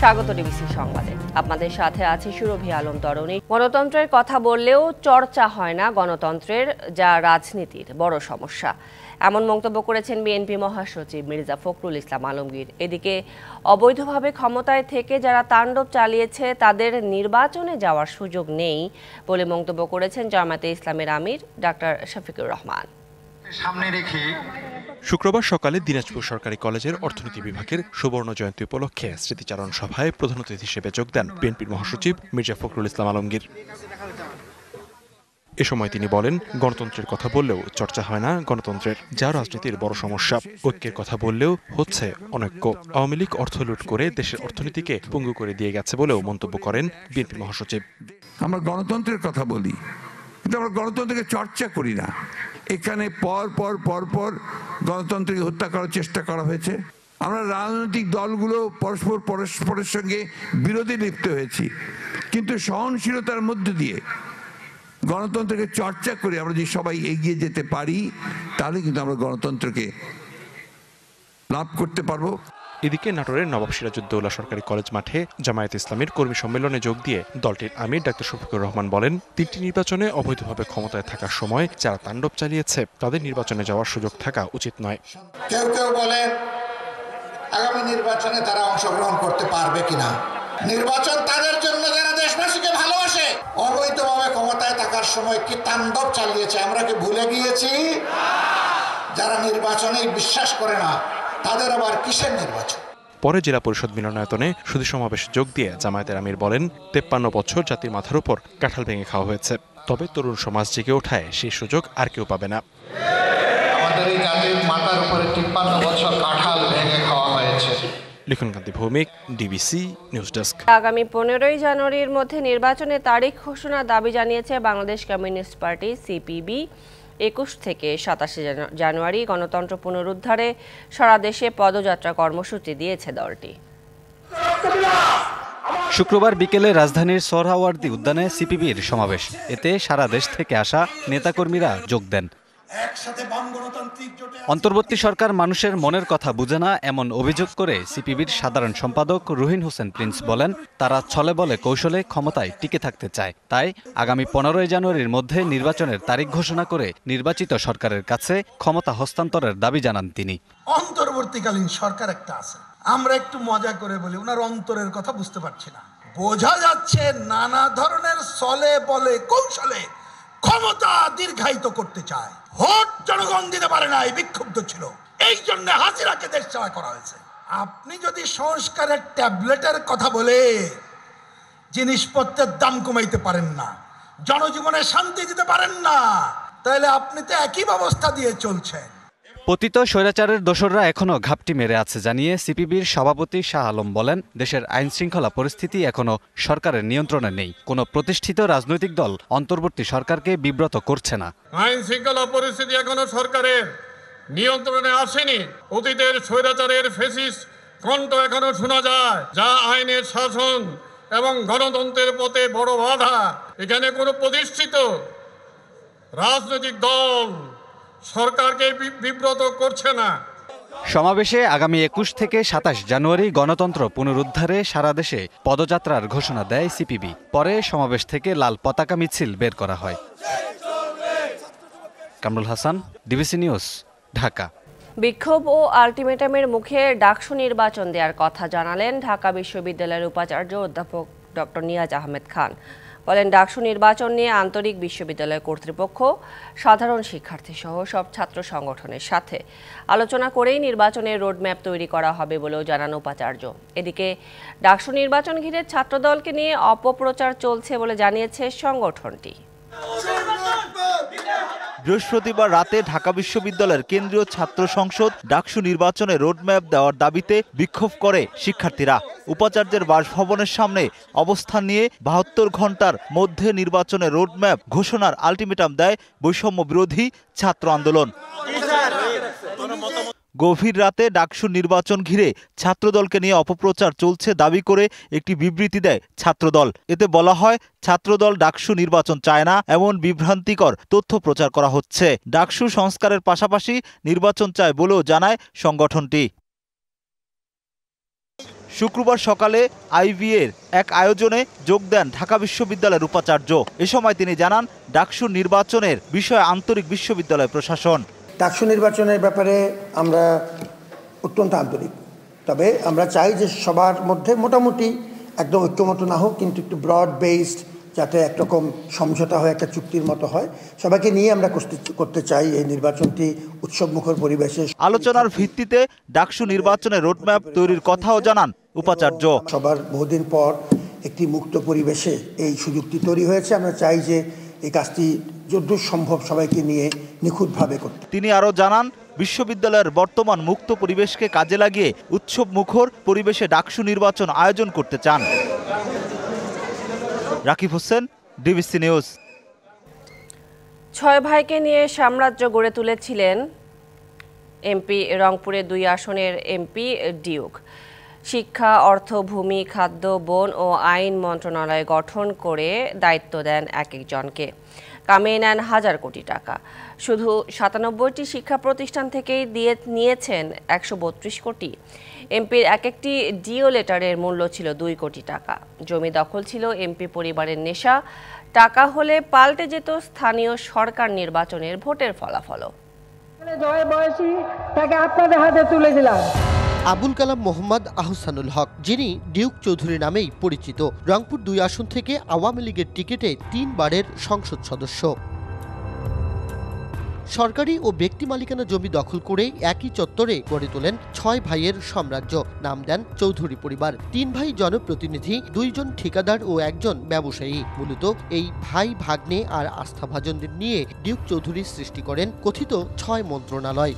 স্বাগত ডিবিসি সংবাদে। আপনাদের সাথে আছে সুরভি আলম তরুণী। গণতন্ত্রের কথা বললেও চর্চা হয় না গণতন্ত্রের, যা রাজনীতির বড় সমস্যা, এমন মন্তব্য করেছেন বিএনপি মহাসচিব মির্জা ফখরুল ইসলাম আলমগীর। এদিকে অবৈধভাবে ক্ষমতায় থেকে যারা তাণ্ডব চালিয়েছে তাদের নির্বাচনে যাওয়ার সুযোগ নেই বলে মন্তব্য করেছেন জামায়াতে ইসলামের আমির ডাক্তার শফিকুর রহমান। সামনে রেখে শুক্রবার সকালে দিনাজপুর সরকারি কলেজের অর্থনীতি বিভাগের সুবর্ণ জয়ন্তী উপলক্ষে স্মৃতিচারণ সভায় প্রধান অতিথি হিসেবে যোগ দেন বিএনপির মহাসচিব মির্জা ফখরুল ইসলাম আলমগীর। এ সময় তিনি বলেন, গণতন্ত্রের কথা বললেও চর্চা হয় না গণতন্ত্রের, যা রাজনীতির বড় সমস্যা। ঐক্যের কথা বললেও হচ্ছে অনৈক্য। আওয়ামী লীগ অর্থ লুট করে দেশের অর্থনীতিকে পঙ্গু করে দিয়ে গেছে বলেও মন্তব্য করেন বিএনপি মহাসচিব। আমরা গণতন্ত্রের কথা বলি, কিন্তু আমরা গণতন্ত্রকে চর্চা করি না। এখানে পর পর গণতন্ত্রকে হত্যা করার চেষ্টা করা হয়েছে। আমরা রাজনৈতিক দলগুলো পরস্পরের সঙ্গে বিরোধে লিপ্ত হয়েছি, কিন্তু সহনশীলতার মধ্য দিয়ে গণতন্ত্রকে চর্চা করে আমরা যদি সবাই এগিয়ে যেতে পারি, তাহলে কিন্তু আমরা গণতন্ত্রকে লাভ করতে পারবো। এদিকে নাটোরের নবাব সিরাজউদ্দৌলা সরকারি কলেজ মাঠে জামায়াতে ইসলামের কর্মী সম্মেলনে যোগ দিয়ে দলটির আমির ডাক্তার শফিকুর রহমান বলেন, ৩টি নির্বাচনে অবৈধভাবে ক্ষমতায় থাকার সময় যারা তাণ্ডব চালিয়েছে তাদের নির্বাচনে যাওয়ার সুযোগ থাকা উচিত নয়। কেউ কেউ বলেন আগামী নির্বাচনে তারা অংশগ্রহণ করতে পারবে কিনা। নির্বাচন তাদের জন্য যারা দেশবাসীকে ভালোবাসে। অবৈধভাবে ক্ষমতায় থাকার সময় কি তাণ্ডব চালিয়েছে আমরা কি ভুলে গিয়েছি? যারা নির্বাচনে বিশ্বাস করে না তাদের আবার কিসের নির্বাচন? পরে জেলা পরিষদ মিলনায়তনে সুধী সমাবেশে যোগ দিয়ে জামায়াতের আমির বলেন, 53 বছর জাতির মাথার উপর কাঁঠাল ভেঙে খাওয়া হয়েছে, তবে তরুণ সমাজ জেগে ওঠায় সেই সুযোগ আর কেউ পাবে না। আমাদের এই জাতির মাথার উপরে 53 বছর কাঁঠাল ভেঙে খাওয়া হয়েছে। লিখনকান্তি ভৌমিক, ডিবিসি নিউজ ডেস্ক। আগামী 15ই জানুয়ারির মধ্যে নির্বাচনের তারিখ ঘোষণার দাবি জানিয়েছে বাংলাদেশ কমিউনিস্ট পার্টি সিপিবি। 21 থেকে 27 জানুয়ারি গণতন্ত্র পুনরুদ্ধারে সারা দেশে পদযাত্রা কর্মসূচি দিয়েছে দলটি। শুক্রবার বিকেলে রাজধানীর সোহরাওয়ার্দী উদ্যানে সিপিবির সমাবেশ। এতে সারা দেশ থেকে আসা নেতাকর্মীরা যোগ দেন। অন্তর্বর্তী সরকার মানুষের মনের কথা বুঝে না, এমন অভিযোগ করে সিপিবির সাধারণ সম্পাদক রুহিন হোসেন প্রিন্স বলেন, তারা ছলে বলে কৌশলে ক্ষমতায় টিকে থাকতে চায়। তাই আগামী 15ই জানুয়ারির মধ্যে নির্বাচনের তারিখ ঘোষণা করে নির্বাচিত সরকারের কাছে ক্ষমতা হস্তান্তরের দাবি জানান তিনি। অন্তর্বর্তীকালীন সরকার একটা আছে, আমরা একটু মজা করে বলি ওনার অন্তরের কথা বুঝতে পারছি না। বোঝা যাচ্ছে নানা ধরনের ছলে বলে কৌশলে ক্ষমতা দীর্ঘায়িত করতে চায়। ভোট জনগণ দিতে পারে না, বিক্ষুব্ধ ছিল, এই জন্য হাসিনাকে দেশ সেবা করা হয়েছে। আপনি যদি সংস্কারের ট্যাবলেটের কথা বলে জিনিসপত্রের দাম কমাইতে পারেন না, জনজীবনে শান্তি দিতে পারেন না, তাহলে আপনি তো একই ব্যবস্থা দিয়ে চলছেন। পতিত স্বৈরাচারের দোসররা এখনো ঘাপটি মেরে আছে জানিয়ে সিপিবির সভাপতি শাহ আলম বলেন, দেশের আইন শৃঙ্খলা পরিস্থিতি এখনো সরকারের নিয়ন্ত্রণে নেই। কোনো প্রতিষ্ঠিত রাজনৈতিক দল অন্তর্বর্তী সরকারকে বিব্রত করছে না। আইন শৃঙ্খলা পরিস্থিতি এখনো সরকারের নিয়ন্ত্রণে আসেনি। অতীতের স্বৈরাচারের ফ্যাসিস্ট কণ্ঠ এখনো শোনা যায়, যা আইনের শাসন এবং গণতন্ত্রের পথে বড় বাধা। এখানে কোনো প্রতিষ্ঠিত রাজনৈতিক দল সরকারকে বিব্রত করছে না। সমাবেশে আগামী 21 থেকে 27 জানুয়ারি গণতন্ত্র পুনরুদ্ধারে সারা দেশে পদযাত্রার ঘোষণা দেয় সিপিবি। পরে সমাবেশ থেকে লাল পতাকা মিছিল বের করা হয়। Kamrul Hasan, DBC news, Dhaka. বিক্ষোভ ও আলটিমেটামের মুখে ডাকসু নির্বাচন দেওয়ার কথা জানালেন ঢাকা বিশ্ববিদ্যালয়ের উপাচার্য অধ্যাপক ডক্টর নিয়াজ আহমেদ খান। বলেন, ডাকসু নির্বাচন নিয়ে আন্তরিক বিশ্ববিদ্যালয় কর্তৃপক্ষ, সাধারণ শিক্ষার্থী সহ সব ছাত্র সংগঠনের সাথে আলোচনা করেই নির্বাচনের রোডম্যাপ তৈরি করা হবে বলেও জানান উপাচার্য। এদিকে ডাকসু নির্বাচন ঘিরে ছাত্রদলকে নিয়ে অপপ্রচার চলছে বলে জানিয়েছে সংগঠনটি। বৃহস্পতিবার রাতে ঢাকা বিশ্ববিদ্যালয়ের কেন্দ্রীয় ছাত্র সংসদ ডাকসু নির্বাচনে রোডম্যাপ দেওয়ার দাবিতে বিক্ষোভ করে শিক্ষার্থীরা। উপাচার্যের বাসভবনের সামনে অবস্থান নিয়ে 72 ঘন্টার মধ্যে নির্বাচনের রোডম্যাপ ঘোষণার আলটিমেটাম দেয় বৈষম্য বিরোধী ছাত্র আন্দোলন। গভীর রাতে ডাকসু নির্বাচন ঘিরে ছাত্রদলকে নিয়ে অপপ্রচার চলছে দাবি করে একটি বিবৃতি দেয় ছাত্রদল। এতে বলা হয়, ছাত্রদল ডাকসু নির্বাচন চায় না, এমন বিভ্রান্তিকর তথ্য প্রচার করা হচ্ছে। ডাকসু সংস্কারের পাশাপাশি নির্বাচন চায় বলেও জানায় সংগঠনটি। শুক্রবার সকালে আইভিএর এক আয়োজনে যোগ দেন ঢাকা বিশ্ববিদ্যালয়ের উপাচার্য। এ সময় তিনি জানান, ডাকসু নির্বাচনের বিষয়ে আন্তরিক বিশ্ববিদ্যালয় প্রশাসন। ডাকসু নির্বাচনের ব্যাপারে আমরা অত্যন্ত আন্তরিক, তবে আমরা চাই যে সবার মধ্যে মোটামুটি একদম ঐক্যমত না হোক, কিন্তু একটু ব্রড বেসড, যাতে একরকম সমঝোতা হয়, একটা চুক্তির মতো হয়। সবাইকে নিয়ে আমরা করতে চাই এই নির্বাচনটি উৎসবমুখর পরিবেশে। আলোচনার ভিত্তিতে ডাকসু নির্বাচনের রোডম্যাপ তৈরির কথাও জানান উপাচার্য। সবার বহুদিন পর একটি মুক্ত পরিবেশে এই সুযোগটি তৈরি হয়েছে। আমরা চাই যে এই কাজটি যতদূর সম্ভব সবাইকে নিয়ে নিখুঁতভাবে করতে। তিনি আরও জানান, বিশ্ববিদ্যালয়ের বর্তমান মুক্ত পরিবেশকে কাজে লাগিয়ে উৎসব মুখর পরিবেশে ডাকসু নির্বাচন আয়োজন করতে চান। Rakib Hossain, DBC news. 6 ভাইকে নিয়ে সাম্রাজ্য গড়ে তুলেছিলেন এমপি রংপুরের 2 আসনের এমপি ডিউক। শিক্ষা, অর্থ, ভূমি, খাদ্য, বন ও আইন মন্ত্রণালয় গঠন করে দায়িত্ব দেন এক একজনকে। কামিয়ে নেন হাজার কোটি টাকা। শুধু 97টি শিক্ষা প্রতিষ্ঠান থেকেই নিয়েছেন 132 কোটি। এমপির এক একটি ডিও লেটারের মূল্য ছিল 2 কোটি টাকা। জমি দখল ছিল এমপি পরিবারের নেশা। টাকা হলে পাল্টে যেত স্থানীয় সরকার নির্বাচনের ভোটের ফলাফলও। আবুল কালাম মোহাম্মদ আহসানুল হক, যিনি ডিউক চৌধুরী নামেই পরিচিত, রংপুর 2 আসন থেকে আওয়ামী লীগের টিকিটে 3 বারের সংসদ সদস্য। সরকারি ও ব্যক্তি মালিকানা জমি দখল করে একই চত্বরে গড়ে তোলেন 6 ভাইয়ের সাম্রাজ্য। নাম দেন চৌধুরী পরিবার। 3 ভাই জনপ্রতিনিধি, 2 জন ঠিকাদার ও 1 জন ব্যবসায়ী। মূলত এই ভাই ভাগ্নে আর আস্থাভাজনদের নিয়ে ডিউক চৌধুরী সৃষ্টি করেন কথিত 6 মন্ত্রণালয়।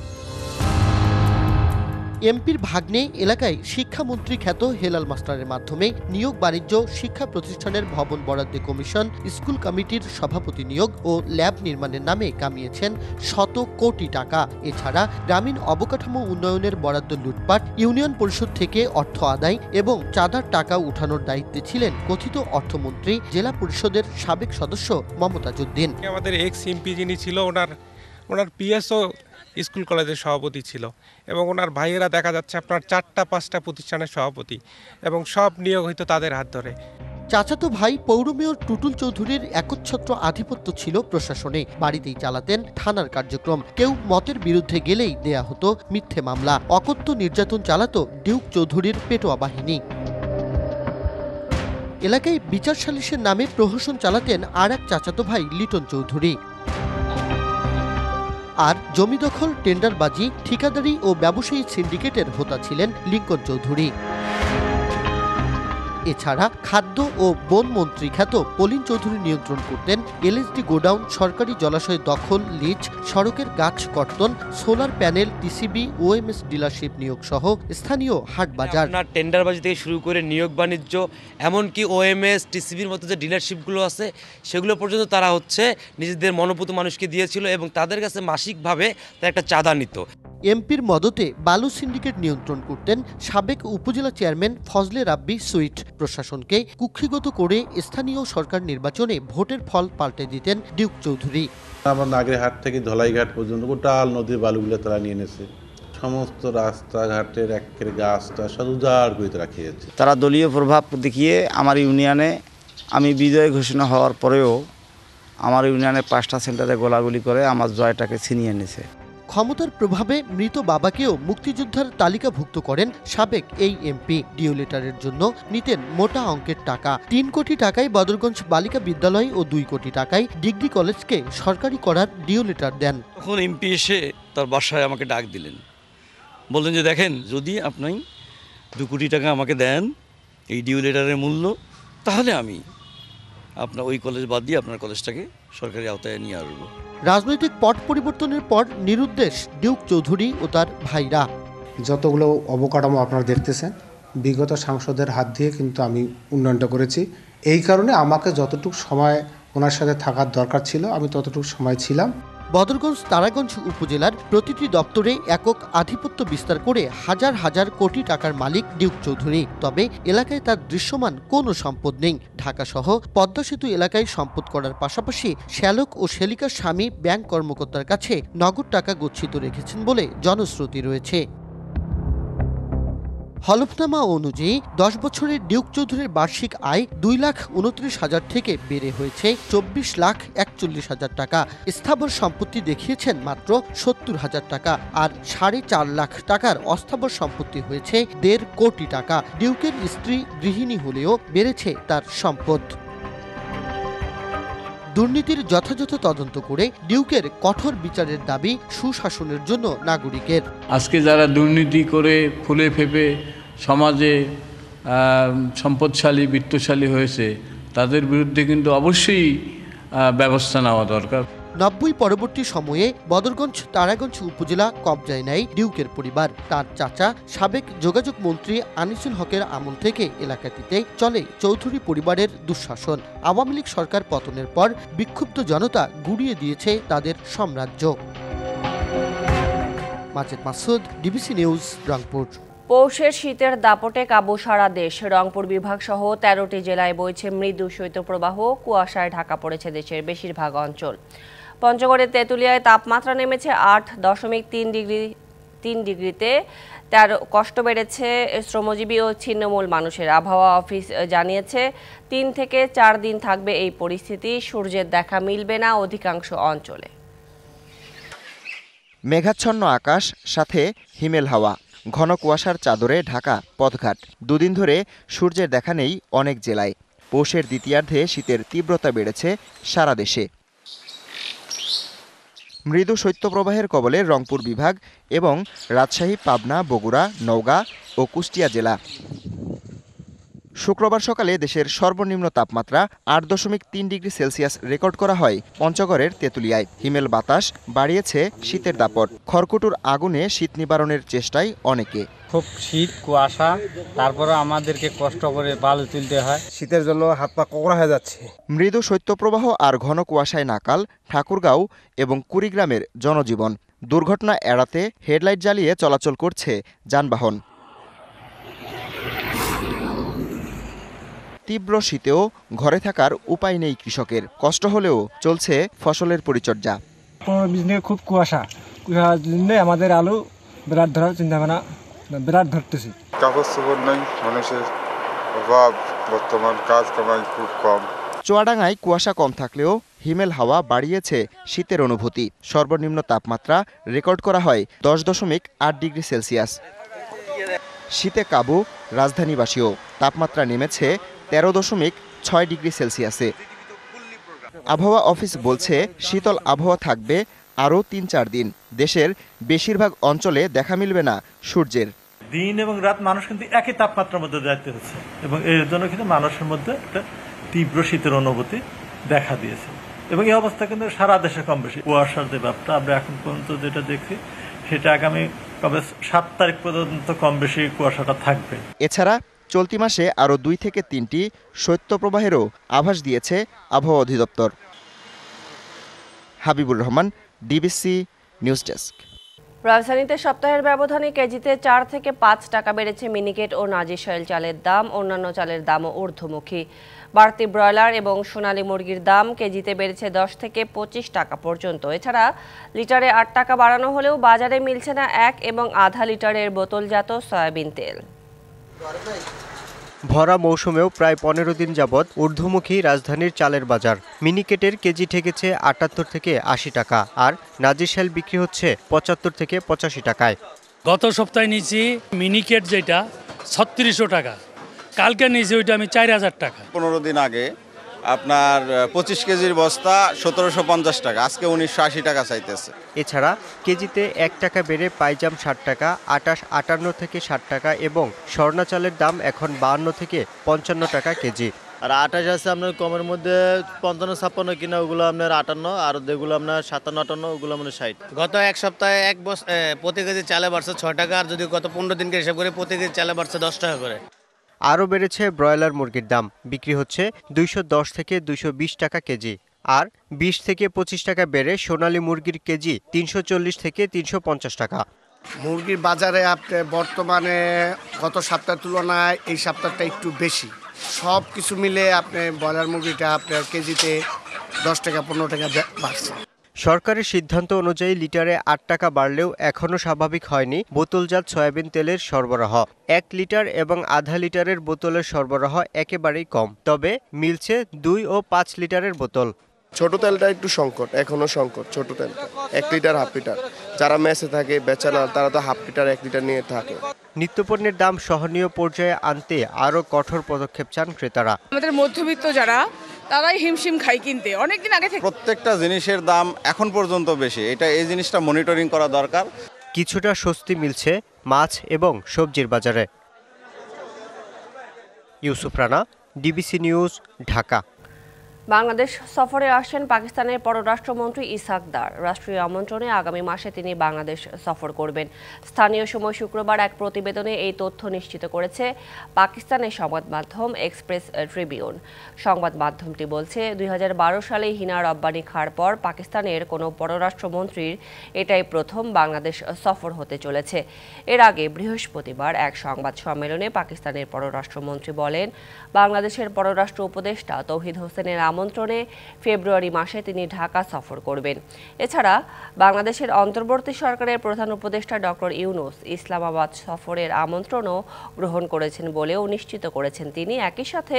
এমপির ভাগ্নে এলাকায় শিক্ষামন্ত্রী খ্যাত হেলাল মাস্টারের মাধ্যমে নিয়োগ, বাণিজ্য, শিক্ষা প্রতিষ্ঠানের ভবন বরাদ্দে কমিশন, স্কুল কমিটির সভাপতি নিয়োগ ও ল্যাব নির্মাণের নামে কামিয়েছেন শত কোটি টাকা। এছাড়া গ্রামীণ অবকাঠামো উন্নয়নের বরাদ্দ লুটপাট, ইউনিয়ন পরিষদ থেকে অর্থ আদায় এবং চাঁদার টাকা উঠানোর দায়িত্বে ছিলেন কথিত অর্থমন্ত্রী, জেলা পরিষদের সাবেক সদস্য মমতাজউদ্দিন। আমাদের এক্স এমপি যিনি ছিল, ওনার পিএসও স্কুল কলেজের সভাপতি ছিল এবং ওনার ভাইয়েরা দেখা যাচ্ছে আপনার 4-5টা প্রতিষ্ঠানের সভাপতি, এবং সব নিয়োগ হইতো তাদের হাত ধরে। চাচাতো ভাই পৌর মেয়র টুটুল চৌধুরীর একচ্ছত্র আধিপত্য ছিল প্রশাসনে। বাড়িতেই চালাতেন থানার কার্যক্রম। কেউ মতের বিরুদ্ধে গেলেই দেয়া হতো মিথ্যে মামলা। অকথ্য নির্যাতন চালাতো ডিউক চৌধুরীর পেটোয়া বাহিনী। এলাকায় বিচার সালিসের নামে প্রহসন চালাতেন আর এক চাচাতো ভাই লিটন চৌধুরী। আর জমি দখল, টেন্ডারবাজি, ঠিকাদারি ও ব্যবসায়ী সিন্ডিকেটের হোতা ছিলেন লিঙ্কন চৌধুরী। এছাড়া খাদ্য ও বন মন্ত্রী খ্যাত পলিন চৌধুরী নিয়ন্ত্রণ করতেন এলএসডি গোডাউন, সরকারি জলাশয় দখল, লিজ, সড়কের গাছ কর্তন, solar panel, TCB, OMS dealership নিয়োগ সহ স্থানীয় হাট বাজার। টেন্ডারবাজি থেকে শুরু করে নিয়োগ বাণিজ্য, এমনকি ওএমএস, টিসিবির মতো যে ডিলারশিপগুলো আছে সেগুলো পর্যন্ত তারা নিজেদের মনোপুত মানুষকে দিয়েছিল এবং তাদের কাছে মাসিকভাবে তারা একটা চাঁদা নিত। এমপির মদতে বালু সিন্ডিকেট নিয়ন্ত্রণ করতেন সাবেক উপজেলা চেয়ারম্যান ফজলে রাব্বি সুইট। প্রশাসনকে কুক্ষিগত করে স্থানীয় সরকার নির্বাচনে ভোটের ফল পাল্টে দিতেন ডিউক চৌধুরী। আমার নাগরিহাট থেকে ধলাইঘাট পর্যন্ত গোটাল নদীর বালুগুলো তারা নিয়ে এনেছে। সমস্ত রাস্তাঘাটের একের গাছটা সব উজাড় করে তারা খেয়েছে। তারা দলীয় প্রভাব দেখিয়ে আমার ইউনিয়নে, আমি বিজয় ঘোষণা হওয়ার পরেও আমার ইউনিয়নে 5টা সেন্টারে গোলাগুলি করে আমার জয়টাকে ছিনিয়ে এনেছে। ক্ষমতার প্রভাবে মৃত বাবাকেও মুক্তিযোদ্ধার তালিকাভুক্ত করেন সাবেক এই এমপি। ডিও লেটারের জন্য নিতেন মোটা অঙ্কের টাকা। 3 কোটি টাকায় বদরগঞ্জ বালিকা বিদ্যালয় ও 2 কোটি টাকায় ডিগ্রি কলেজকে সরকারি করার ডিও লেটার দেন। তখন এমপি এসে তার বাসায় আমাকে ডাক দিলেন, বললেন যে দেখেন, যদি আপনি 2 কোটি টাকা আমাকে দেন এই ডিও লেটারের মূল্য, তাহলে আমি আপনার ওই কলেজ বাদ দিয়ে আপনার কলেজটাকে সরকারি আওতায় নিয়ে আসবো। রাজনৈতিক পট পরিবর্তনের পর নিরুদ্দেশ ডিউক চৌধুরী ও তার ভাইরা। যতগুলো অবকাঠামো আপনারা দেখতেছেন, বিগত সাংসদের হাত দিয়ে কিন্তু আমি উন্নয়নটা করেছি। এই কারণে আমাকে যতটুকু সময় ওনার সাথে থাকার দরকার ছিল আমি ততটুকু সময় ছিলাম। বদরগঞ্জ, তারাগঞ্জ উপজেলার প্রতিটি দপ্তরে একক আধিপত্য বিস্তার করে হাজার হাজার কোটি টাকার মালিক ডিউক চৌধুরী। তবে এলাকায় তার দৃশ্যমান কোনো সম্পদ নেই। ঢাকা সহ পদ্মা সেতু এলাকায় সম্পদ করার পাশাপাশি শ্যালক ও শেলিকার স্বামী ব্যাংক কর্মকর্তার কাছে নগদ টাকা গচ্ছিত রেখেছেন বলে জনশ্রুতি রয়েছে। হলফনামা অনুযায়ী 10 বছরের ডিউক চৌধুরীর বার্ষিক আয় 2,29,000 থেকে বেড়ে হয়েছে 24,41,000 টাকা। স্থাবর সম্পত্তি দেখিয়েছেন মাত্র 70,000 টাকা, আর 4.5 লাখ টাকার অস্থাবর সম্পত্তি হয়েছে 1.5 কোটি টাকা। ডিউকের স্ত্রী গৃহিণী হলেও বেড়েছে তার সম্পদ। দুর্নীতির যথাযথ তদন্ত করে ডিউকের কঠোর বিচারের দাবি সুশাসনের জন্য নাগরিকের। আজকে যারা দুর্নীতি করে ফুলে ফেপে সমাজে সম্পদশালী বিত্তশালী হয়েছে তাদের বিরুদ্ধে কিন্তু অবশ্যই ব্যবস্থা নেওয়া দরকার। 90 পরবর্তী সময়ে বদরগঞ্জ তারাগঞ্জ উপজেলা কবজায় নেয় ডিউকের পরিবার। তার চাচা সাবেক যোগাযোগ মন্ত্রী আনিসুল হকের আমল থেকে এলাকাটিতে চলে চৌধুরী পরিবারের দুঃশাসন। আওয়ামী লীগ সরকার পতনের পর বিক্ষুব্ধ জনতা গুড়িয়ে দিয়েছে তাদের সাম্রাজ্য। Majed Masud, DBC news, Rangpur. পৌষের শীতের দাপটে কাবু সারা দেশ। রংপুর বিভাগ সহ 13টি জেলায় বইছে মৃদু শৈত্যপ্রবাহ। কুয়াশায় ঢাকা পড়েছে দেশের বেশিরভাগ অঞ্চল। পঞ্চগড়ের তেঁতুলিয়ায় তাপমাত্রা নেমেছে 8.3 ডিগ্রিতে। তার কষ্ট বেড়েছে শ্রমজীবী ও ছিন্নমূল মানুষের। আবহাওয়া অফিস জানিয়েছে 3 থেকে 4 দিন থাকবে এই পরিস্থিতি। সূর্যের দেখা মিলবে না অধিকাংশ অঞ্চলে। মেঘাচ্ছন্ন আকাশ, সাথে হিমেল হাওয়া, ঘন কুয়াশার চাদরে ঢাকা পথঘাট। দুদিন ধরে সূর্যের দেখা নেই অনেক জেলায়। পৌষের দ্বিতীয়ার্ধে শীতের তীব্রতা বেড়েছে সারা দেশে। মৃদু শৈত্যপ্রবাহের কবলে রংপুর বিভাগ এবং রাজশাহী, পাবনা, বগুড়া, নওগাঁ ও কুষ্টিয়া জেলা। শুক্রবার সকালে দেশের সর্বনিম্ন তাপমাত্রা 8.3 ডিগ্রি সেলসিয়াস রেকর্ড করা হয় পঞ্চগড়ের তেঁতুলিয়ায়। হিমেল বাতাস বাড়িয়েছে শীতের দাপট। খড়কুটোর আগুনে শীত নিবারণের চেষ্টায় অনেকে। খুব শীত, কুয়াশা, তারপরে আমাদেরকে কষ্ট করে বালু তুলতে হয়। শীতের জন্য হাত পা কোকড়া হয়ে যাচ্ছে। মৃদু শৈত্যপ্রবাহ আর ঘন কুয়াশায় নাকাল ঠাকুরগাঁও এবং কুড়িগ্রামের জনজীবন। দুর্ঘটনা এড়াতে হেডলাইট জ্বালিয়ে চলাচল করছে যানবাহন। তীব্র শীতেও ঘরে থাকার উপায় নেই কৃষকের। কষ্ট হলেও চলছে ফসলের পরিচর্যা। খুব কুয়াশা, কুয়াশার জন্য আমাদের আলু বিরাট ধরার চিন্তা ভাবনা বিরাট ধরতেছি। কাগজ খবর নেই, মানুষের অভাব, বর্তমান কাজ কামাই খুব কম। চুয়াডাঙ্গায় কুয়াশা কম থাকলেও হিমেল হাওয়া বাড়িয়েছে শীতের অনুভূতি। সর্বনিম্ন তাপমাত্রা রেকর্ড করা হয় 10.8 ডিগ্রি সেলসিয়াস। শীতে কাবু রাজধানীবাসীও। তাপমাত্রা নেমেছে 13.6 ডিগ্রি সেলসিয়াসে। আবহাওয়া অফিস বলছে শীতল আবহাওয়া থাকবে আরও 3-4 দিন। দেশের বেশিরভাগ অঞ্চলে দেখা মিলবে না সূর্যের। দিন এবং রাত মানুষ কিন্তু একই তাপমাত্রার মধ্যে যাইতে হচ্ছে এবং এর জন্য কিন্তু মানুষের মধ্যে একটা তীব্র শীতের অনুভূতি দেখা দিয়েছে এবং এই অবস্থা কিন্তু সারা দেশে কম বেশি। কুয়াশার যে ব্যাপারটা আমরা এখন পর্যন্ত যেটা দেখছি সেটা আগামী কবে 7 তারিখ পর্যন্ত কম বেশি কুয়াশাটা থাকবে। এছাড়া চলতি মাসে আরও 2 থেকে 3টি শৈত্যপ্রবাহেরও আভাস দিয়েছে আবহাওয়া অধিদপ্তর। Habibur Rahman, DBC news desk. রাজধানীতে সপ্তাহের ব্যবধানে কেজিতে 4 থেকে 5 টাকা বেড়েছে মিনিকেট ও নাজিরশাইল চালের দাম। অন্যান্য চালের দামও ঊর্ধ্বমুখী। বাড়তি ব্রয়লার এবং সোনালী মুরগির দাম কেজিতে বেড়েছে 10 থেকে 25 টাকা পর্যন্ত। এছাড়া লিটারে 8 টাকা বাড়ানো হলেও বাজারে মিলছে না 1 এবং আধা লিটারের বোতলজাত সয়াবিন তেল। ভরা মৌসুমেও প্রায় 15 দিন যাবৎ ঊর্ধ্বমুখী রাজধানীর চালের বাজার। মিনিকেটের কেজি ঠেকেছে 78 থেকে 80 টাকা, আর নাজিরশাইল বিক্রি হচ্ছে 75 থেকে 85 টাকায়। গত সপ্তাহে নিয়েছি মিনিকেট যেটা 3600 টাকা, কালকে নিয়েছি ওইটা আমি 4000 টাকা। 15 দিন আগে আপনার 25 কেজির বস্তা 1750 টাকা, আজকে 1980 টাকা চাইতেছে। এছাড়া কেজিতে 1 টাকা বেড়ে পাইজাম 60 টাকা, আটাশ 58 থেকে 60 টাকা এবং স্বর্ণা চালের দাম এখন 52 থেকে 55 টাকা কেজি। আর আটাশ আছে আপনার কমের মধ্যে 55-56 কিনা, ওগুলো আপনার 58, আর যেগুলো আপনার 57-58 ওগুলো মানে 60। গত এক সপ্তাহে প্রতি কেজি চালে বাড়ছে 6 টাকা, আর যদি গত 15 দিনকে হিসাব করে প্রতি কেজি চালে বাড়ছে 10 টাকা করে। আরও বেড়েছে ব্রয়লার মুরগির দাম, বিক্রি হচ্ছে 210 থেকে 220 টাকা কেজি, আর 20 থেকে 25 টাকা বেড়ে সোনালী মুরগির কেজি 340 থেকে 350 টাকা। মুরগির বাজারে আপনি বর্তমানে গত সপ্তাহের তুলনায় এই সপ্তাহটা একটু বেশি। সব কিছু মিলে আপনি ব্রয়লার মুরগিটা আপনার কেজিতে 10 টাকা 15 টাকা বাড়ছে। সরকারের সিদ্ধান্ত অনুযায়ী লিটারে ৮ টাকা বাড়লেও এখনও স্বাভাবিক হয়নি বোতলজাত সয়াবিন তেলের সরবরাহ। ১ লিটার এবং আধা লিটারের বোতলের সরবরাহ একেবারেই কম, তবে মিলছে ২ ও ৫ লিটারের বোতল। ছোট তেলটা একটু সংকট, এখনো সংকট ছোট তেলটা ১ লিটার হাফ লিটার। যারা মেসে থাকে বেচানা তারা তো হাফ লিটার ১ লিটার নিয়ে থাকে। নিত্যপণ্যের দাম সহনীয় পর্যায়ে আনতে আরও কঠোর পদক্ষেপ চান ক্রেতারা। আমাদের মধ্যবিত্ত যারা তারাই হিমশিম খাই কিনতে অনেকদিন আগে থেকে। প্রত্যেকটা জিনিসের দাম এখন পর্যন্ত বেশি, এই জিনিসটা মনিটরিং করা দরকার। কিছুটা স্বস্তি মিলছে মাছ এবং সবজির বাজারে। Yusuf Rana, DBC news, Dhaka. বাংলাদেশ সফরে আসছেন পাকিস্তানের পররাষ্ট্রমন্ত্রী ইসহাক দার। রাষ্ট্রীয় আমন্ত্রণে আগামী মাসে তিনি বাংলাদেশ সফর করবেন। স্থানীয় সময় শুক্রবার এক প্রতিবেদনে এই তথ্য নিশ্চিত করেছে পাকিস্তানের সংবাদ মাধ্যম এক্সপ্রেস ট্রিবিউন। সংবাদ মাধ্যমটি বলছে, ২০১২ সালে হিনা রব্বানী খাঁর পর পাকিস্তানের কোনো পররাষ্ট্রমন্ত্রীর এটাই প্রথম বাংলাদেশ সফর হতে চলেছে। এর আগে বৃহস্পতিবার এক সংবাদ সম্মেলনে পাকিস্তানের পররাষ্ট্রমন্ত্রী বলেন, বাংলাদেশের পররাষ্ট্র উপদেষ্টা তৌহিদ হোসেনের আমন্ত্রণে ফেব্রুয়ারি মাসে তিনি ঢাকা সফর করবেন। এছাড়া বাংলাদেশের অন্তর্বর্তী সরকারের প্রধান উপদেষ্টা ডক্টর ইউনূস ইসলামাবাদ সফরের আমন্ত্রণও গ্রহণ করেছেন বলেও নিশ্চিত করেছেন তিনি। একই সাথে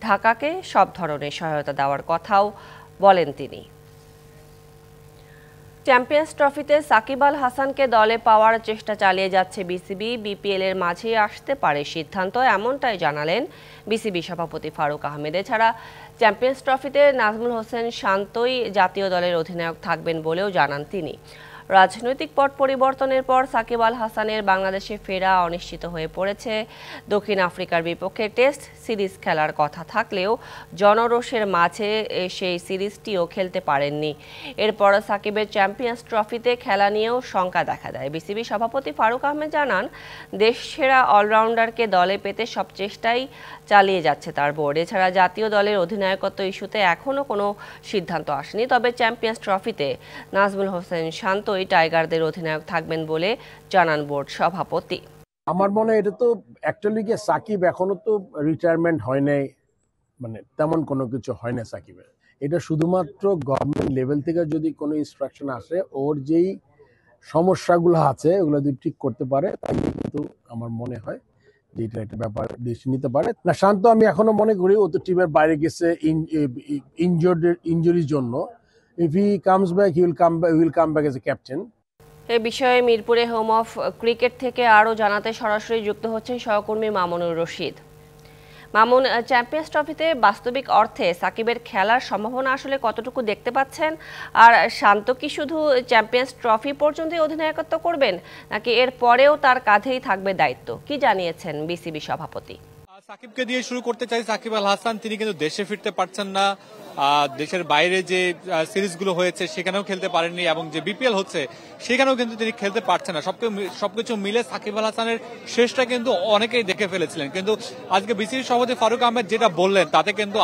ঢাকাকে সব ধরনের সহায়তা দেওয়ার কথাও বলেন তিনি। চ্যাম্পিয়ন্স ট্রফিতে সাকিব আল হাসানকে দলে পাওয়ার চেষ্টা চালিয়ে যাচ্ছে বিসিবি। বিপিএল এর মাঝেই আসতে পারে সিদ্ধান্ত, এমনটাই জানালেন বিসিবি সভাপতি ফারুক আহমেদ। এছাড়া চ্যাম্পিয়ন্স ট্রফিতে নাজমুল হোসেন শান্তই জাতীয় দলের অধিনায়ক থাকবেন বলেও জানান তিনি। রাজনৈতিক পট পরিবর্তনের পর সাকিব আল হাসানের বাংলাদেশে ফেরা অনিশ্চিত হয়ে পড়েছে। দক্ষিণ আফ্রিকার বিপক্ষে টেস্ট সিরিজ খেলার কথা থাকলেও জনরোষের মাঝে সেই সিরিজটিও খেলতে পারেননি। এরপর সাকিবের চ্যাম্পিয়ন্স ট্রফিতে খেলা নিয়েও শঙ্কা দেখা দেয়। বিসিবি সভাপতি ফারুক আহমেদ জানান, দেশ সেরা অলরাউন্ডারকে দলে পেতে সব চেষ্টাই চালিয়ে যাচ্ছে তার বোর্ড। এছাড়া জাতীয় দলের অধিনায়কত্ব ইস্যুতে এখনও কোনো সিদ্ধান্ত আসেনি, তবে চ্যাম্পিয়ন্স ট্রফিতে নাজমুল হোসেন শান্ত টাইগারদের অধিনায়ক থাকবেন বলে জানান বোর্ড সভাপতি। আমার মনে হয় এটা তো অ্যাকচুয়ালি কি সাকিব এখনো তো রিটায়ারমেন্ট হয় নাই, মানে তেমন কোনো কিছু হয় না সাকিবের। এটা শুধুমাত্র গভর্নমেন্ট লেভেল থেকে যদি কোনো ইনস্ট্রাকশন আসে, ওর যেই সমস্যাগুলো আছে ওগুলো যদি ঠিক করতে পারে, তাহলে কিন্তু আমার মনে হয় যে এটা একটা ব্যাপার ডিসিশন নিতে পারে। না, শান্ত আমি এখনো মনে করি ও তো টিমের বাইরে গেছে ইনজুরির জন্য। If he comes back, he will come back as a captain. এই বিষয়ে মিরপুরে হোম অফ ক্রিকেট থেকে আরও জানাতে সরাসরি যুক্ত হচ্ছেন সহকর্মী মামুনুর রশিদ। মামুন, চ্যাম্পিয়ন্স ট্রফিতে বাস্তবিক অর্থে সাকিবের খেলার সম্ভাবনা আসলে কতটুকু দেখতে পাচ্ছেন? আর শান্ত কি শুধু চ্যাম্পিয়ন্স ট্রফি পর্যন্তই অধিনায়কত্ব করবেন, নাকি এর পরেও তার কাঁধেই থাকবে দায়িত্ব? কি জানিয়েছেন বিসিবি সভাপতি? সাকিবকে দিয়ে শুরু করতে চাই। সাকিব আল হাসান তিনি কিন্তু দেশে ফিরতে পারছেন না। দেশের বাইরে যে সিরিজগুলো হয়েছে সেখানেও খেলতে পারেননি, এবং যে বিপিএল হচ্ছে সেখানেও কিন্তু তিনি খেলতে পারছেন না। সবকিছু মিলে সাকিব আল হাসানের শেষটা কিন্তু অনেকেই দেখে ফেলেছিলেন, কিন্তু আজকে বিসিবি সভাপতি ফারুক আহমেদ যেটা বললেন তাতে কিন্তু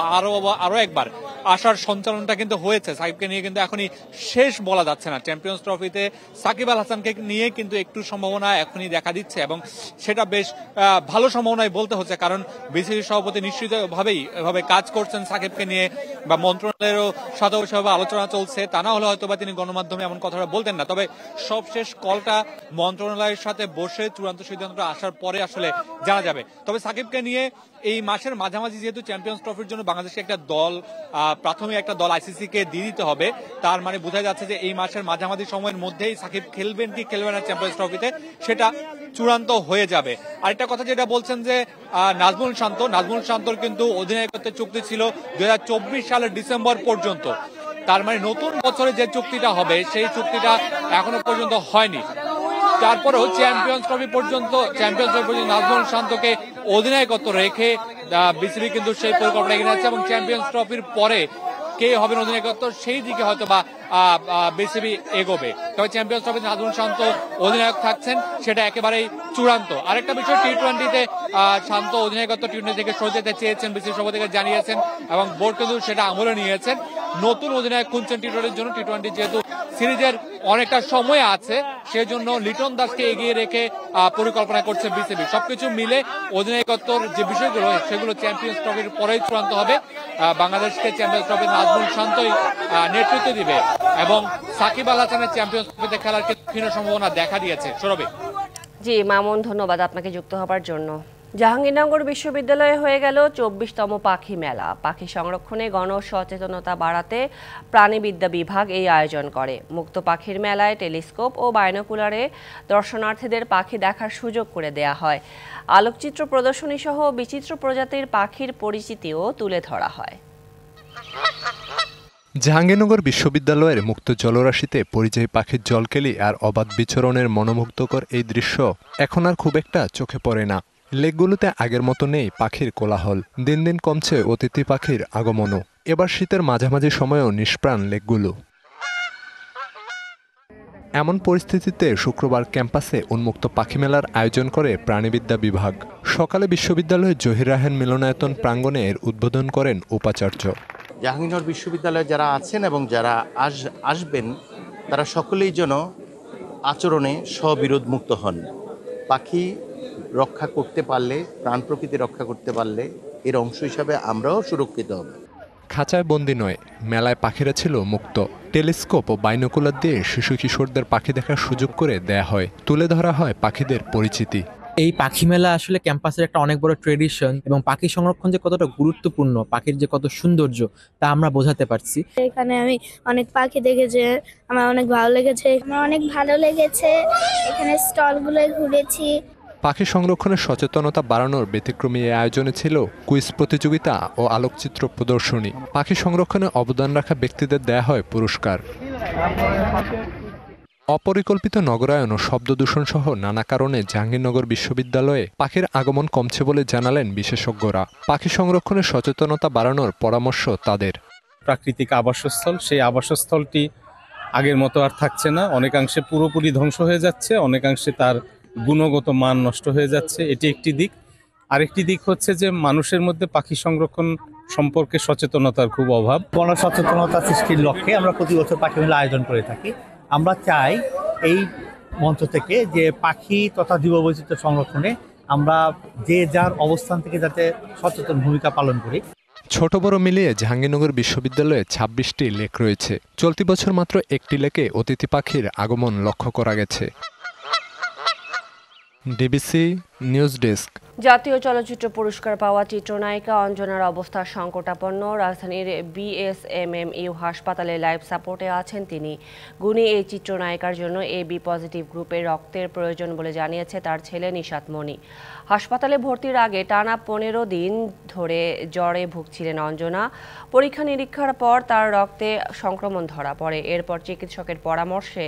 আরো একবার আশার সঞ্চালনটা কিন্তু হয়েছে। সাকিবকে নিয়ে কিন্তু এখনই শেষ বলা যাচ্ছে না। চ্যাম্পিয়ন্স ট্রফিতে সাকিব আল হাসানকে নিয়ে কিন্তু একটু সম্ভাবনা এখনই দেখা দিচ্ছে, এবং সেটা বেশ ভালো সম্ভাবনাই বলতে হচ্ছে, কারণ বিসিবি সভাপতি নিশ্চিতভাবেই এভাবে কাজ করছেন সাকিবকে নিয়ে, বা মন্ত্রণালয়েরও সাথে সেভাবে আলোচনা চলছে। তা না হলে হয়তো বা তিনি গণমাধ্যমে এমন কথাটা বলতেন না। তবে সবশেষ কলটা মন্ত্রণালয়ের সাথে বসে চূড়ান্ত সিদ্ধান্তটা আসার পরে আসলে জানা যাবে। তবে সাকিবকে নিয়ে এই মাসের মাঝামাঝি যেহেতু চ্যাম্পিয়ন্স ট্রফির জন্য বাংলাদেশকে একটা দল প্রাথমিক একটা দল আইসিসি কে দিয়ে দিতে হবে, তার মানে বোঝা যাচ্ছে যে এই মাসের মাঝামাঝি সময়ের মধ্যেই সাকিব খেলবেন কি খেলবেন না চ্যাম্পিয়ন্স ট্রফিতে সেটা চূড়ান্ত হয়ে যাবে। আরেকটা কথা যেটা বলছেন যে নাজমুল শান্তর কিন্তু অধিনায়কত্বের চুক্তি ছিল 2024 সালের ডিসেম্বর পর্যন্ত। তার মানে নতুন বছরে যে চুক্তিটা হবে সেই চুক্তিটা এখনো পর্যন্ত হয়নি। তারপরেও চ্যাম্পিয়ন্স ট্রফি পর্যন্ত নাজমুল শান্তকে অধিনায়কত্ব রেখে বিসিবি কিন্তু সেই পরিকল্পনা এগিয়ে যাচ্ছে, এবং চ্যাম্পিয়ন্স ট্রফির পরে কে হবেন অধিনায়কত্ব সেই দিকে হয়তো বা বিসিবি এগোবে। তবে চ্যাম্পিয়ন্স ট্রফিতে নাজমুল শান্ত অধিনায়ক থাকছেন সেটা একেবারেই চূড়ান্ত। আরেকটা বিষয়, টি-20তে শান্ত অধিনায়কত্ব টি-20 থেকে সরে যেতে চেয়েছেন বিসিবি সভাপতিকে জানিয়েছেন, এবং বোর্ড কিন্তু সেটা আমলে নিয়েছেন। নতুন অধিনায়ক খুঁজছেন টি-20 জন্য। টি-20 যেহেতু সিরিজের অনেকটা সময় আছে, সেজন্য লিটন দাসকে এগিয়ে রেখে পরিকল্পনা করছে বিসিবি। সবকিছু মিলে অধিনায়কত্বর যে বিষয়গুলো সেগুলো চ্যাম্পিয়ন্স ট্রফির পরেই চূড়ান্ত হবে। বাংলাদেশকে চ্যাম্পিয়ন্স ট্রফি নাজমুল শান্তই নেতৃত্ব দিবে এবং সাকিব আল হাসানের চ্যাম্পিয়ন্স ট্রফিতে খেলার ক্ষীণ সম্ভাবনা দেখা দিয়েছে। সৌরভী। জি মামুন, ধন্যবাদ আপনাকে যুক্ত হবার জন্য। জাহাঙ্গীরনগর বিশ্ববিদ্যালয়ে হয়ে গেল 24তম পাখি মেলা। পাখি সংরক্ষণে গণসচেতনতা বাড়াতে প্রাণীবিদ্যা বিভাগ এই আয়োজন করে। মুক্ত পাখির মেলায় টেলিস্কোপ ও বাইনোকুলারে দর্শনার্থীদের পাখি দেখার সুযোগ করে দেয়া হয়। আলোকচিত্র প্রদর্শনী সহ বিচিত্র প্রজাতির পাখির পরিচিতিও তুলে ধরা হয়। জাহাঙ্গীরনগর বিশ্ববিদ্যালয়ের মুক্ত জলরাশিতে পরিযায়ী পাখির জলকেলি আর অবাধ বিচরণের মনোমুগ্ধকর এই দৃশ্য এখন আর খুব একটা চোখে পড়ে না। লেকগুলোতে আগের মতো নেই পাখির কোলাহল, দিন দিন কমছে অতিথি পাখির আগমনও। এবার শীতের মাঝামাঝি সময়েও নিষ্প্রাণ লেকগুলো। এমন পরিস্থিতিতে শুক্রবার ক্যাম্পাসে উন্মুক্ত পাখি মেলার আয়োজন করে প্রাণীবিদ্যা বিভাগ। সকালে বিশ্ববিদ্যালয়ের জহির রায়হান মিলনায়তন প্রাঙ্গণে এর উদ্বোধন করেন উপাচার্য। জাহাঙ্গীরনগর বিশ্ববিদ্যালয়ে যারা আছেন এবং যারা আসবেন তারা সকলেই যেন আচরণে স্ববিরোধমুক্ত হন। পাখি রক্ষা করতে পারলে, প্রাণ প্রকৃতি রক্ষা করতে পারলে এর অংশ হিসাবে আমরাও সুরক্ষিত হব। খাঁচায় বন্দি নয়, মেলায় পাখিরা ছিল মুক্ত। টেলিস্কোপ ও বাইনোকুলার দিয়ে শিশু কিশোরদের পাখি দেখার সুযোগ করে দেয়া হয়, তুলে ধরা হয় পাখিদের পরিচিতি। এই পাখি মেলা আসলে ক্যাম্পাসের একটা অনেক বড় ট্রেডিশন এবং পাখি সংরক্ষণ যে কতটা গুরুত্বপূর্ণ, পাখির যে কত সৌন্দর্য তা আমরা বোঝাতে পারছি। এখানে আমি অনেক পাখি দেখেছি, আমার অনেক ভালো লেগেছে। এখানে স্টলগুলোয় ঘুরেছি। পাখি সংরক্ষণের সচেতনতা বাড়ানোর ব্যতিক্রমী এই আয়োজনে ছিল কুইজ প্রতিযোগিতা ও আলোকচিত্র প্রদর্শনী। পাখি সংরক্ষণে অবদান রাখা ব্যক্তিদের দেয়া হয় পুরস্কার। অপরিকল্পিত নগরায়ন ও শব্দ দূষণ সহ নানা কারণে জাহাঙ্গীরনগর বিশ্ববিদ্যালয়ে পাখির আগমন কমছে বলে জানালেন বিশেষজ্ঞরা। পাখি সংরক্ষণের সচেতনতা বাড়ানোর পরামর্শ তাদের। প্রাকৃতিক আবাসস্থল, সেই আবাসস্থলটি আগের মতো আর থাকছে না, অনেকাংশে পুরোপুরি ধ্বংস হয়ে যাচ্ছে, অনেকাংশে তার গুণগত মান নষ্ট হয়ে যাচ্ছে। এটি একটি দিক। আরেকটি দিক হচ্ছে যে মানুষের মধ্যে পাখি সংরক্ষণ সম্পর্কে সচেতনতার খুব অভাব। গণসচেতনতা সৃষ্টির লক্ষ্যে আমরা প্রতি বছর পাখি মেলা আয়োজন করে থাকি। আমরা চাই এই মঞ্চ থেকে যে পাখি তথা জীববৈচিত্র্য সংরক্ষণে আমরা যে যার অবস্থান থেকে যাতে সচেতন ভূমিকা পালন করি। ছোট বড় মিলিয়ে জাহাঙ্গীরনগর বিশ্ববিদ্যালয়ে 26টি লেক রয়েছে। চলতি বছর মাত্র একটি লেকে অতিথি পাখির আগমন লক্ষ্য করা গেছে। DBC news desk. জাতীয় চলচ্চিত্র পুরস্কার পাওয়া চিত্রনায়িকা অঞ্জনার অবস্থা সংকটাপন্ন। রাজধানীর বিএসএমএমইউ হাসপাতালে লাইফ সাপোর্টে আছেন তিনি। গুণী এই চিত্রনায়িকার জন্য এবি পজিটিভ গ্রুপের রক্তের প্রয়োজন বলে জানিয়েছে তার ছেলে নিশাত মনি। হাসপাতালে ভর্তির আগে টানা 15 দিন ধরে জ্বরে ভুগছিলেন অঞ্জনা। পরীক্ষা নিরীক্ষার পর তার রক্তে সংক্রমণ ধরা পড়ে। এরপর চিকিৎসকের পরামর্শে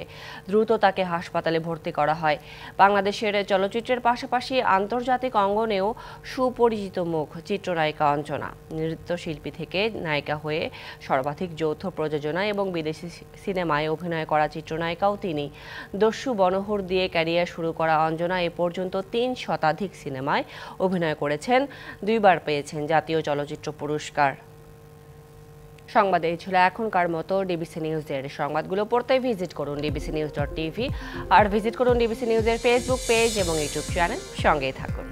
দ্রুত তাকে হাসপাতালে ভর্তি করা হয়। বাংলাদেশের চলচ্চিত্রের পাশাপাশি আন্তর্জাতিক অঙ্গনেও সুপরিচিত মুখ চিত্রনায়িকা অঞ্জনা। নৃত্যশিল্পী থেকে নায়িকা হয়ে সর্বাধিক যৌথ প্রযোজনা এবং বিদেশি সিনেমায় অভিনয় করা চিত্রনায়িকাও তিনি। দস্যু বনহুর দিয়ে ক্যারিয়ার শুরু করা অঞ্জনা এ পর্যন্ত 3 শতাধিক সিনেমায় অভিনয় করেছেন, 2 বার পেয়েছেন জাতীয় চলচ্চিত্র পুরস্কার। সংবাদ এই ছিল এখনকার মতো। ডিবিসি নিউজের সংবাদগুলো পড়তে ভিজিট করুন dbcnews.tv আর ভিজিট করুন ডিবিসি নিউজের ফেসবুক পেজ এবং ইউটিউব চ্যানেল। সঙ্গেই থাকুন।